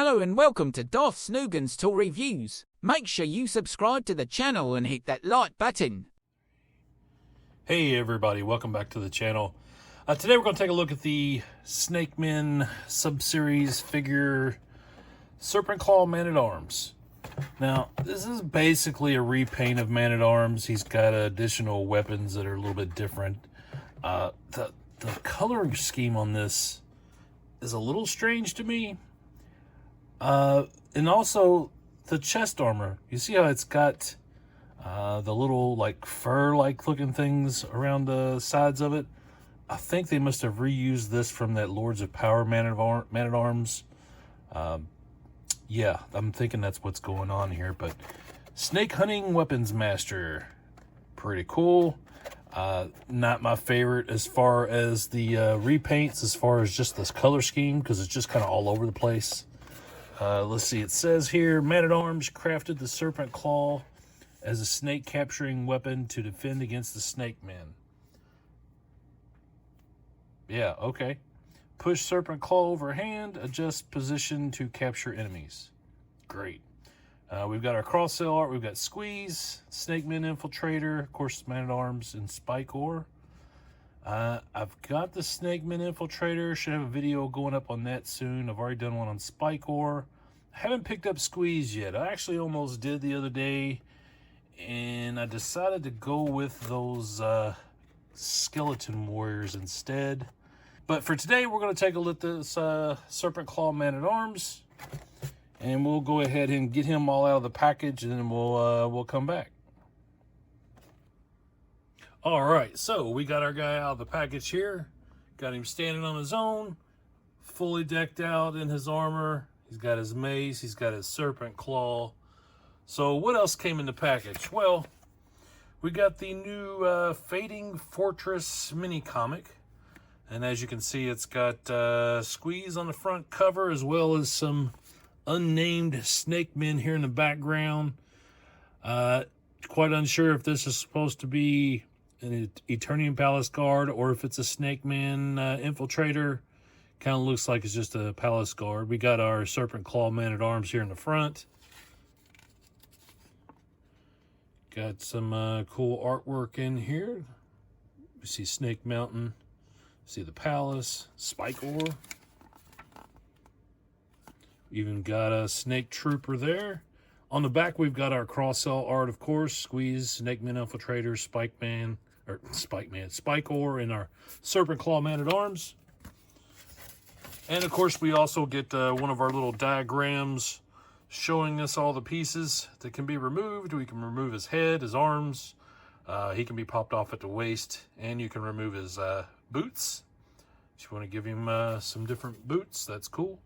Hello and welcome to DarthSnoogen's Tool Reviews. Make sure you subscribe to the channel and hit that like button. Hey everybody, welcome back to the channel. Today we're going to take a look at the Snake Men sub-series figure Serpent Claw Man-at-Arms. Now, this is basically a repaint of Man-at-Arms. He's got additional weapons that are a little bit different. The coloring scheme on this is a little strange to me. And also the chest armor. You see how it's got the little like fur-like looking things around the sides of it? I think they must have reused this from that Lords of Power Man-at-Arms. Yeah, I'm thinking that's what's going on here. But Snake Hunting Weapons Master. Pretty cool. Not my favorite as far as the repaints, as far as just this color scheme, because it's just kind of all over the place. Let's see, it says here, Man-at-Arms crafted the Serpent Claw as a snake capturing weapon to defend against the Snake Men. Yeah, okay. Push Serpent Claw overhand, adjust position to capture enemies. Great. We've got our cross-sell art, we've got Squeeze, Snake Men Infiltrator, of course, Man-at-Arms, and Spike Ore. I've got the Snake Men Infiltrator. Should have a video going up on that soon. I've already done one on Spike Ore. I haven't picked up Squeeze yet. I actually almost did the other day, and I decided to go with those Skeleton Warriors instead. But for today, we're going to take a look at this Serpent Claw Man-at-Arms, and we'll go ahead and get him all out of the package, and then we'll come back. All right, so we got our guy out of the package here. Got him standing on his own, fully decked out in his armor. He's got his mace. He's got his serpent claw. So what else came in the package? Well, we got the new Fading Fortress mini comic. And as you can see, it's got Squeeze on the front cover, as well as some unnamed snake men here in the background. Quite unsure if this is supposed to be an Eternian Palace Guard or if it's a Snake Man infiltrator. Kind of looks like it's just a Palace Guard. We got our Serpent Claw Man-at-Arms here in the front. Got some cool artwork in here. We see Snake Mountain. See the Palace. Spike Ore. Even got a Snake Trooper there. On the back, we've got our cross-sell art, of course. Squeeze, Snake Man Infiltrator, Spike Ore, and our Serpent Claw Man-at-Arms. And, of course, we also get one of our little diagrams showing us all the pieces that can be removed. We can remove his head, his arms. He can be popped off at the waist. And you can remove his boots. If you want to give him some different boots, that's cool.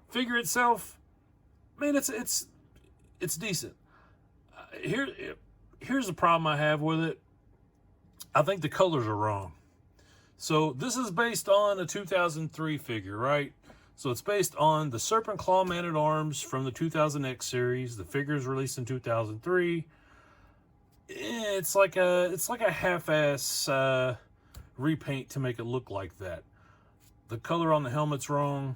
Figure itself, man, it's decent. Here's the problem I have with it. I think the colors are wrong. So this is based on a 2003 figure, right? So it's based on the Serpent Claw Man-at-Arms from the 2000X series. The figure is released in 2003. It's like a half-ass repaint to make it look like that. The color on the helmet's wrong.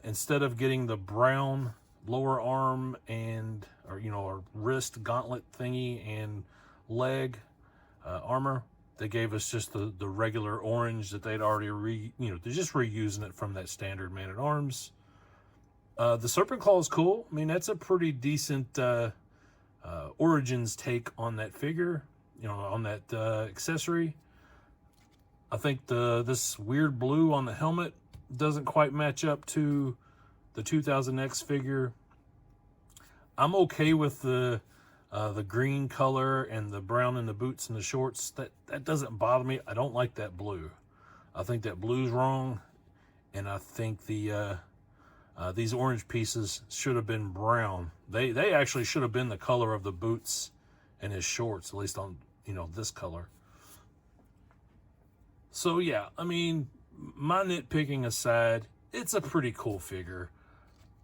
Instead of getting the brown lower arm or wrist gauntlet thingy and leg armor, they gave us just the regular orange that they'd already they're just reusing it from that standard Man-at-Arms. The Serpent Claw is cool. I mean, that's a pretty decent Origins take on that figure, on that accessory. I think this weird blue on the helmet doesn't quite match up to the 2000X figure. I'm okay with the green color and the brown in the boots and the shorts. That doesn't bother me. I don't like that blue. I think that blue's wrong, and I think these orange pieces should have been brown. They actually should have been the color of the boots and his shorts, at least on this color. So yeah, I mean, my nitpicking aside, it's a pretty cool figure.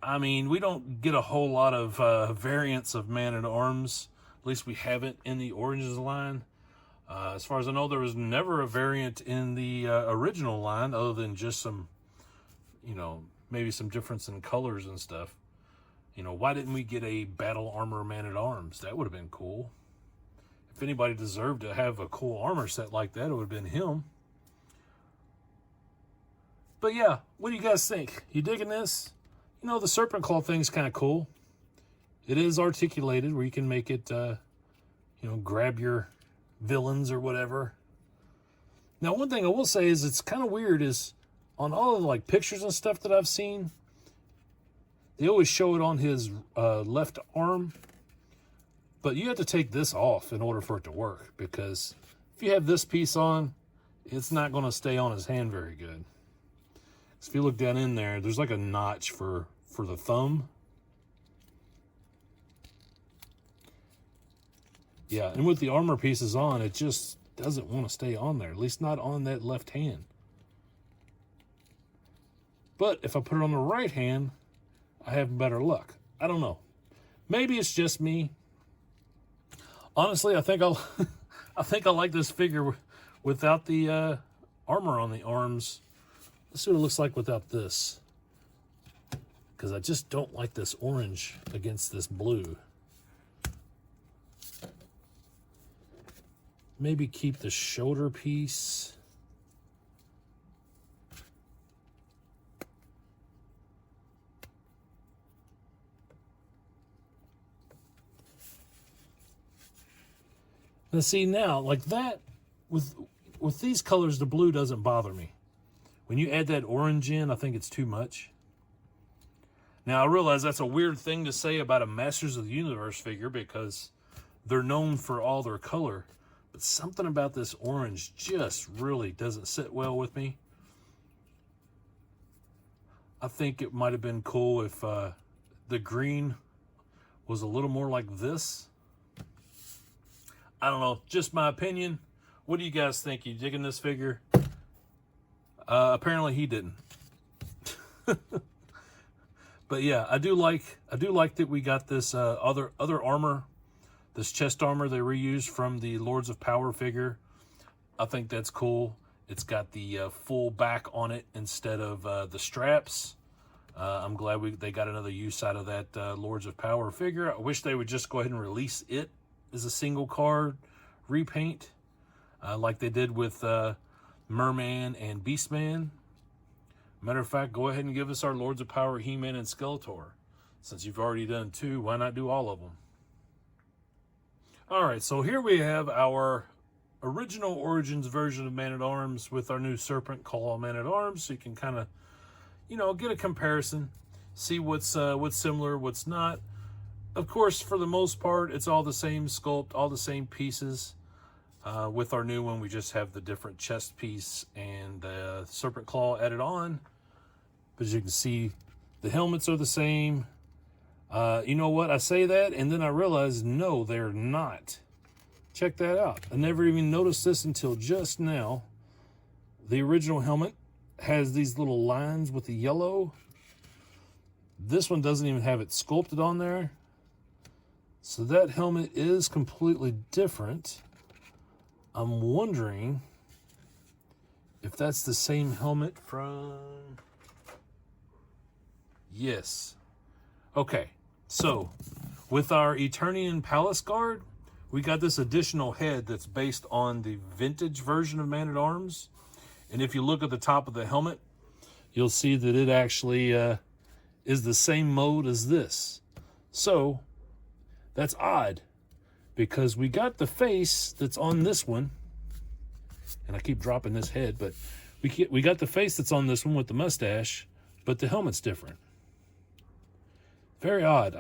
I mean, we don't get a whole lot of variants of Man-at-Arms. At least we haven't in the Origins line. As far as I know, there was never a variant in the original line other than just some, maybe some difference in colors and stuff. You know, why didn't we get a battle armor man-at-arms? That would have been cool. If anybody deserved to have a cool armor set like that, it would have been him. But yeah, what do you guys think? You digging this? You know, the Serpent Claw thing's kind of cool. It is articulated where you can make it, you know, grab your villains or whatever. Now, one thing I will say is it's kind of weird is on all of the, like, pictures and stuff that I've seen, they always show it on his left arm. But you have to take this off in order for it to work, because if you have this piece on, it's not going to stay on his hand very good. So if you look down in there, there's like a notch for the thumb. Yeah, and with the armor pieces on, it just doesn't want to stay on there, at least not on that left hand. But if I put it on the right hand, I have better luck. I don't know. Maybe it's just me. Honestly, I think I like this figure without the armor on the arms. Let's see what it looks like without this, because I just don't like this orange against this blue. Maybe keep the shoulder piece. Now see, now like that, with these colors, the blue doesn't bother me. When you add that orange in, I think it's too much. Now I realize that's a weird thing to say about a Masters of the Universe figure, because they're known for all their color, but something about this orange just really doesn't sit well with me. I think it might have been cool if the green was a little more like this. I don't know, just my opinion. What do you guys think? You digging this figure? Apparently he didn't. But yeah, I do like that we got this other armor, this chest armor they reused from the Lords of Power figure. I think that's cool. It's got the full back on it instead of the straps. I'm glad they got another use out of that Lords of Power figure. I wish they would just go ahead and release it as a single card repaint, like they did with Merman and Beastman. Matter of fact, go ahead and give us our Lords of Power He-Man and Skeletor. Since you've already done 2, why not do all of them? Alright, so here we have our original Origins version of Man-at-Arms with our new Serpent Claw Man-at-Arms, so you can kind of, you know, get a comparison, see what's similar, what's not. Of course, for the most part, it's all the same sculpt, all the same pieces. With our new one, we just have the different chest piece and the Serpent Claw added on. But as you can see, the helmets are the same. You know what? I say that, and then I realize, no, they're not. Check that out. I never even noticed this until just now. The original helmet has these little lines with the yellow. This one doesn't even have it sculpted on there. So that helmet is completely different. I'm wondering if that's the same helmet from... Yes. Okay, so with our Eternian Palace Guard, we got this additional head that's based on the vintage version of Man-at-Arms. And if you look at the top of the helmet, you'll see that it actually is the same mode as this. So that's odd, because we got the face that's on this one, and I keep dropping this head, but we got the face that's on this one with the mustache, but the helmet's different. Very odd.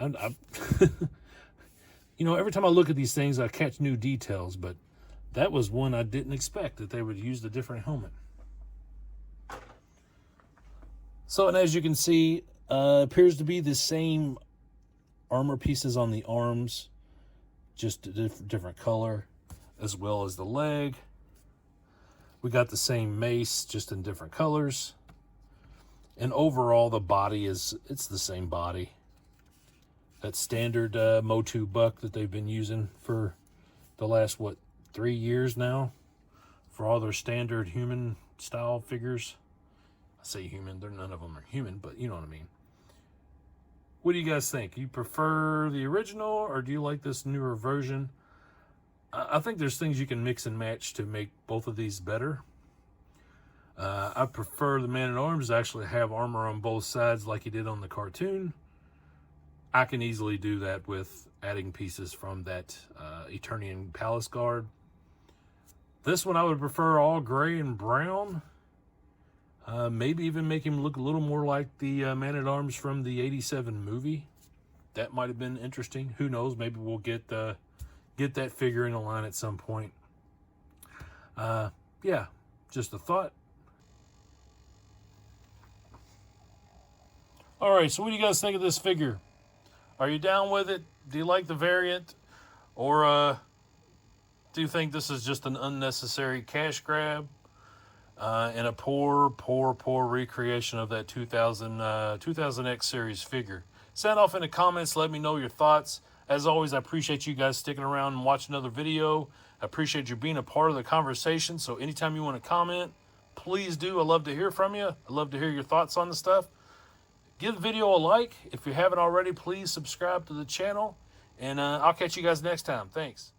You know, every time I look at these things, I catch new details, but that was one I didn't expect, that they would use a different helmet. So, and as you can see, appears to be the same armor pieces on the arms, just a different color, as well as the leg. We got the same mace, just in different colors. And overall, the body it's the same body. That standard MOTU buck that they've been using for the last, 3 years now? For all their standard human style figures. I say human, none of them are human, but you know what I mean. What do you guys think? You prefer the original, or do you like this newer version? I think there's things you can mix and match to make both of these better. I prefer the Man-at-Arms to actually have armor on both sides like he did on the cartoon. I can easily do that with adding pieces from that Eternian Palace Guard. This one I would prefer all gray and brown. Maybe even make him look a little more like the Man-at-Arms from the '87 movie. That might have been interesting. Who knows? Maybe we'll get that figure in a line at some point. Yeah, just a thought. All right, so what do you guys think of this figure? Are you down with it? Do you like the variant? Or do you think this is just an unnecessary cash grab and a poor recreation of that 2000X series figure? Sound off in the comments. Let me know your thoughts. As always, I appreciate you guys sticking around and watching another video. I appreciate you being a part of the conversation. So anytime you want to comment, please do. I love to hear from you. I love to hear your thoughts on the stuff. Give the video a like. If you haven't already, please subscribe to the channel. And I'll catch you guys next time. Thanks.